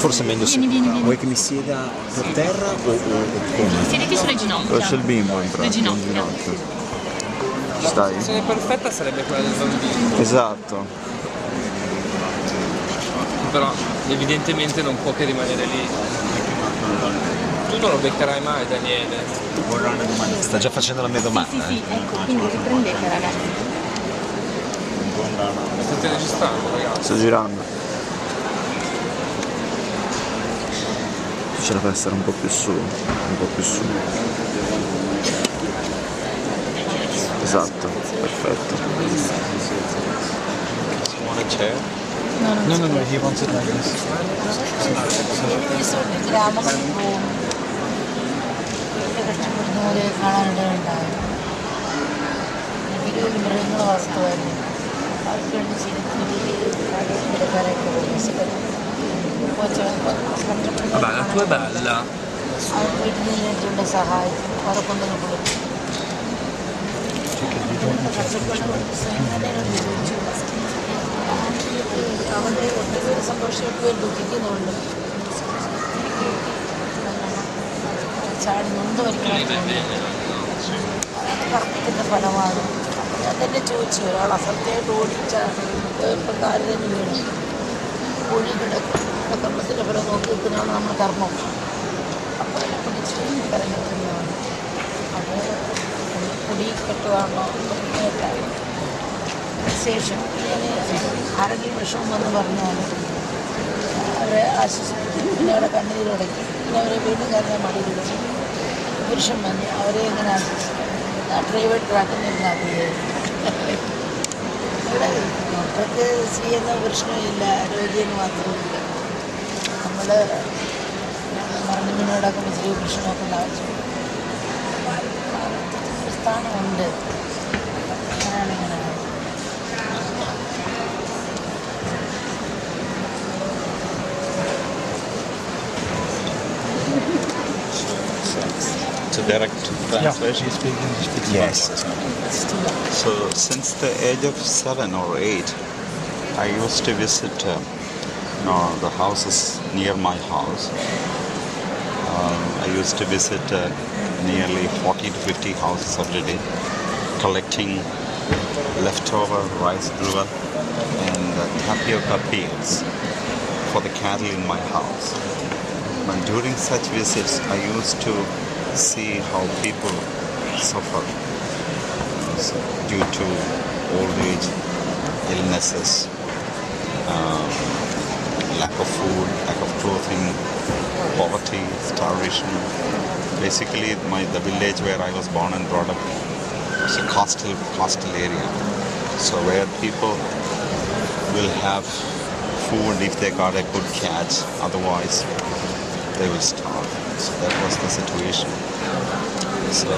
Forse è meglio se vuoi che mi sieda per terra o come? Siediti sulle ginocchia. C'è il bimbo in Le pratica. ginocchia. Ci stai? La posizione perfetta sarebbe quella del bambino, Esatto. però evidentemente non può che rimanere lì. Tu non lo beccherai mai, Daniele. Sta già facendo la mia domanda. Sì, ecco, quindi riprendete ragazzi. State registrando, ragazzi. Sto girando. C'era per essere un po' più su. Un po' più su. Esatto, perfetto. Simone c'è? No, he wants it like this. കഷ്ടപ്പെടുന്നവരെ കാണാനിടയുണ്ടായി വീടുകളിൽ മൃഗങ്ങൾ വളർത്തുമായിരുന്നു അവർക്ക് വേണ്ടി ശരിക്കാരൊക്കെ Vabbè, la tua è bella. അവർ വീട്ടിൽ നിന്നിട്ടുണ്ട് സഹായിച്ചു അവരെ കൊണ്ടൊന്ന് കൊടുത്തു കഷ്ടപ്പെടുന്നവർക്ക് സ്വയം തന്നെ ചോദിച്ചു അവരുടെ ഒട്ടുപേര് സന്തോഷമായിട്ട് ദുഃഖിക്കുന്നുണ്ട് ചാടി നൊന്ത് വരിക്കണം കർമ്മത്തിൻ്റെ ഫലമാണ് ഞാൻ തന്നെ ചോദിച്ചു ഒരാൾ അസത്യമായിട്ട് ഓടിച്ച ഇപ്പം കാല് തന്നെ വീണു ഒഴി കിടക്കും കർമ്മത്തിൻ്റെ ഫലം നോക്കി നിൽക്കുന്നതാണ് നമ്മുടെ കർമ്മം അപ്പോൾ അതിനെ പിടിച്ച് കരഞ്ഞിട്ടുള്ളതാണ് അത് പൊടി കെട്ടുകയാണോ ശേഷം ഞാൻ ആരെങ്കിലും വിഷമം വന്ന് പറഞ്ഞാൽ അവരെ ആശ്വസിപ്പിക്കും പിന്നെ അവരുടെ കണ്ണീരടക്കി പിന്നെ അവരെ വീണ്ടും കരഞ്ഞാൽ മടിയിലിടും പുരുഷൻ വന്ന് അവരെ എങ്ങനെ ആശ്വസിക്കും പ്രൈവറ്റ് ട്രാക്കിനിരുന്നാക്കിയത് ഇവിടെ ഡോക്ടർക്ക് സ്ത്രീ എന്ന പ്രശ്നമില്ല രോഗിയെന്ന് മാത്രമില്ല നമ്മൾ മരണത്തിനോടൊക്കെ സ്ത്രീ പ്രശ്നമൊക്കെ ഉണ്ടാവശ്യം സ്ഥാനമുണ്ട് അങ്ങനെയാണ് ഇങ്ങനെ To direct translation? Yes. So, since the age of 7 or 8, I used to visit the houses near my house. I used to visit nearly 40 to 50 houses every day, collecting leftover rice gruel and tapioca peels for the cattle in my house. And during such visits, I used to see how people suffer due to old age, illnesses, lack of food, lack of clothing, poverty, starvation. Basically, the village where I was born and brought up was a coastal area, so where people will have food if they got a good catch, otherwise they will starve. So that was the situation. So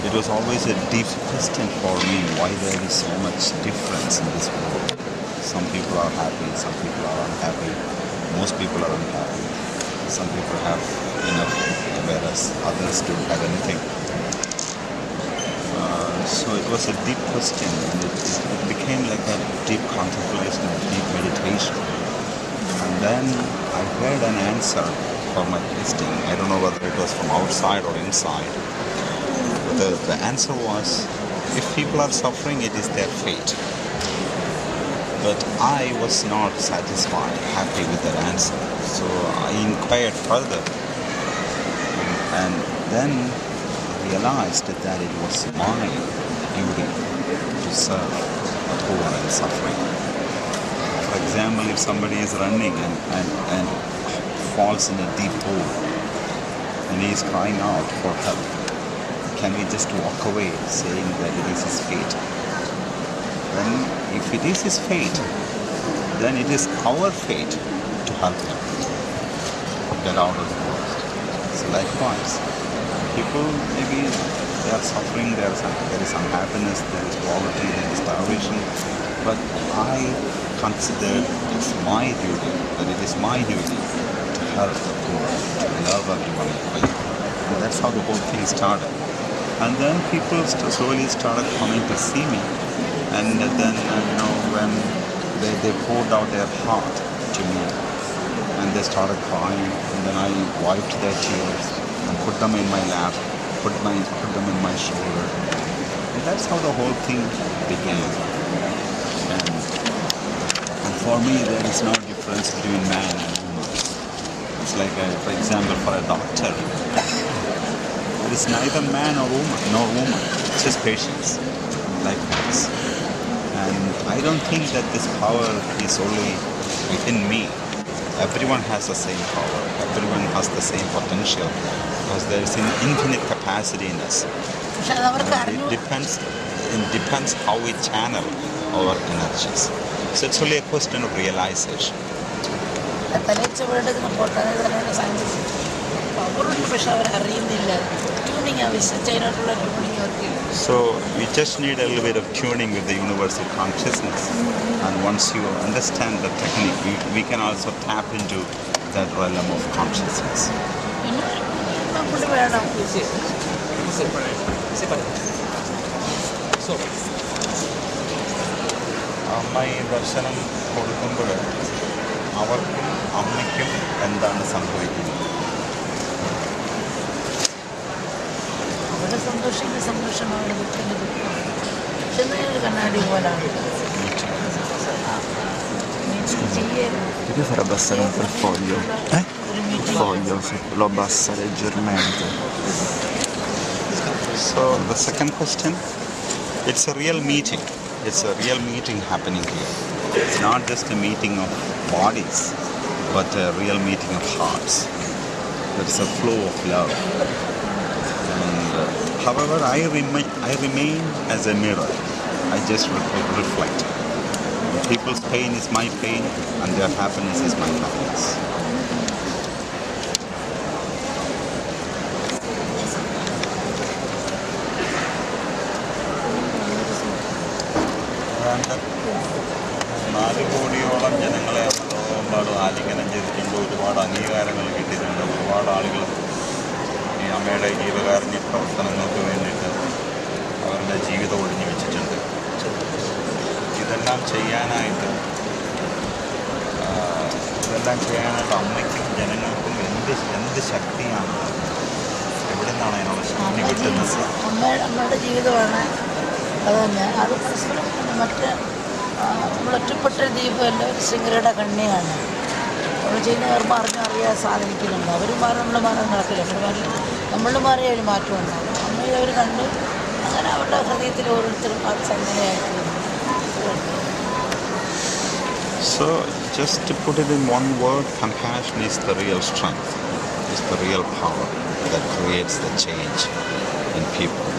it was always a deep question for me why there is so much difference in this world. Some people are happy, some people are unhappy, most people are unhappy. Some people have enough, whereas others don't have anything. So it was a deep question, and it became like a deep contemplation, a deep meditation. And then I heard an answer for my question. I don't know whether it was from outside or inside. The answer was, if people are suffering, it is their fate. But I was not satisfied, happy with that answer. So I inquired further, and then realized that it was my duty to serve the poor and suffering. For example, if somebody is running and falls in a deep hole and he is crying out for help, can we just walk away saying that it is his fate? Then if it is his fate, then it is our fate to help him get out of the worst. So likewise, people maybe they are suffering, there is unhappiness, there is poverty, there is starvation, but I consider it's my duty, that it is my duty to help the poor, to love everyone equally. And that's how the whole thing started. And then people slowly started coming to see me. And then, when they poured out their heart to me, and they started crying, and then I wiped their tears and put them in my lap, put them in my shoulder, and that's how the whole thing began. And for me, there is no difference between man and woman. It's like, for example, for a doctor, there is neither man or woman, nor woman. It's just patients, like us. And I don't think that this power is only within me. Everyone has the same power. Everyone has the same potential, because there is an infinite capacity in us. പക്ഷെ അത് അവർക്ക് And അറിഞ്ഞു. it depends how we channel our energies. So it's only a question of realization. തലച്ച വീടെടുക്കുന്ന പൊട്ടാനെ തന്നെ scientist പവറുണ്ട്, പക്ഷെ അവർ അറിയുന്നില്ല. Tuning ആവശ്യം, അതിനായിട്ടുള്ള tuning അവർക്കില്ല. So we just need a little bit of tuning with the universal consciousness. And once you understand the technique, we can also tap into that realm of consciousness. പിന്നെ പുള്ളി വേണം. So, അമ്മ ഈ ദർശനം കൊടുക്കുമ്പോൾ അവർക്കും അമ്മയ്ക്കും എന്താണ് സംഭവിക്കുന്നത്? അവിടെ സന്തോഷിക്കുന്ന സന്തോഷമാണ്, ദുഃഖിൻ്റെ ദുഃഖം. പക്ഷെ ഒരു കണ്ണാടി പോലാണ്. Perché far abbassare un po' il foglio? Il foglio, se lo abbassa leggermente. So the second question, it's a real meeting. It's a real meeting happening here. It's not just a meeting of bodies, but a real meeting of hearts. There's a flow of love. And however, I remain as a mirror. I just reflect. People's pain is my pain, and their happiness is my happiness. നാല് കോടിയോളം ജനങ്ങളെ ലോകമെമ്പാട് ആലിംഗനം ചെയ്തിട്ടുണ്ട്. ഒരുപാട് അംഗീകാരങ്ങൾ കിട്ടിയിട്ടുണ്ട്. ഒരുപാട് ആളുകൾ ഈ അമ്മയുടെ ജീവകാരുണ്യ പ്രവർത്തനങ്ങൾക്ക് വേണ്ടിയിട്ട് അവരുടെ ജീവിതം ഒഴിഞ്ഞു വെച്ചിട്ടുണ്ട്. ഇതെല്ലാം ചെയ്യാനായിട്ട് അമ്മയ്ക്കും ജനങ്ങൾക്കും എന്ത് ശക്തിയാണ്, എവിടെ നിന്നാണ് അതിനുള്ള ശക്തി കിട്ടുന്നത്? അമ്മയുടെ ജീവിതമാണ് അത് തന്നെ. അത് പരസ്പരം മറ്റ് നമ്മളൊറ്റപ്പെട്ട ദീപമല്ല, ഒരു ശൃംഖലയുടെ കണ്ണിയാണ്. നമ്മൾ ചെയ്യുന്ന കർമ്മം അറിയാൻ സാധിക്കുന്നുണ്ട്. അവർ മാറി നമ്മൾ മാറാൻ നടക്കില്ല. നമ്മൾ മാറിയ ഒരു മാറ്റം ഉണ്ടാകും. അമ്മയെ അവർ കണ്ട് അങ്ങനെ അവരുടെ ഹൃദയത്തിൽ ഓരോരുത്തരും ആ ചങ്ങലയായിട്ട്. So just to put it in one word, compassion is the real strength, is the real power that creates the change in people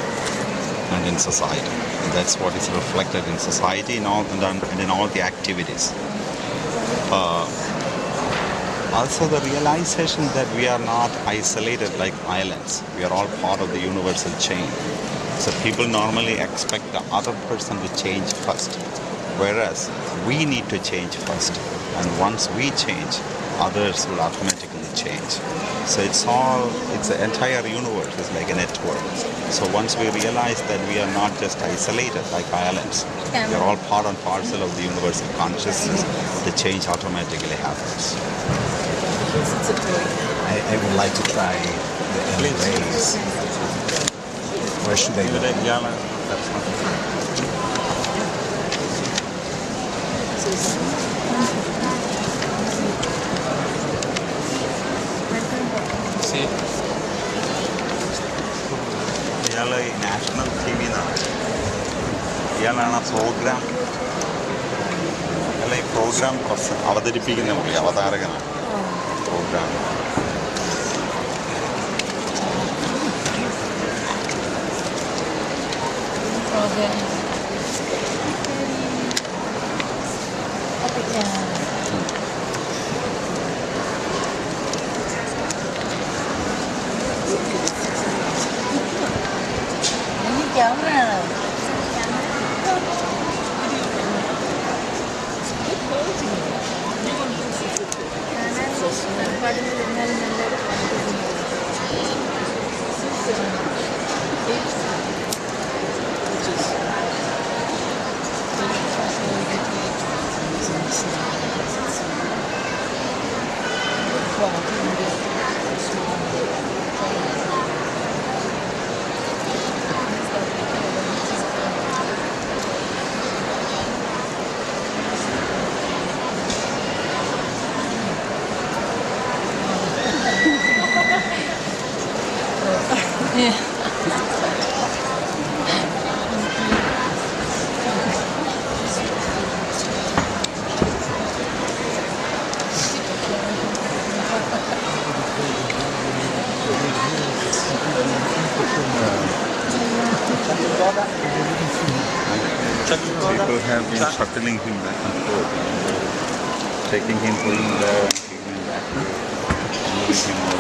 and in society. And that's what is reflected in society and in all the activities. Also the realization that we are not isolated like islands. We are all part of the universal chain. So people normally expect the other person to change first, whereas we need to change first. And once we change, others will automatically change. So it's the entire universe is like a network. So once we realize that we are not just isolated like islands, we are all part and parcel of the universal consciousness, the change automatically happens. I would like to try the embrace. Where should I go? sì. ഇയാൾ ഈ national T വിന്നാണ്. ഇയാളാണ് ആ programme, അല്ല ഈ programme അവതരിപ്പിക്കുന്ന പുള്ളി, അവതാരകനാണ് programme. ക്യാമറയാണ്. People have been shuttling him back and forth, taking him, putting him there, and taking him back here, moving him all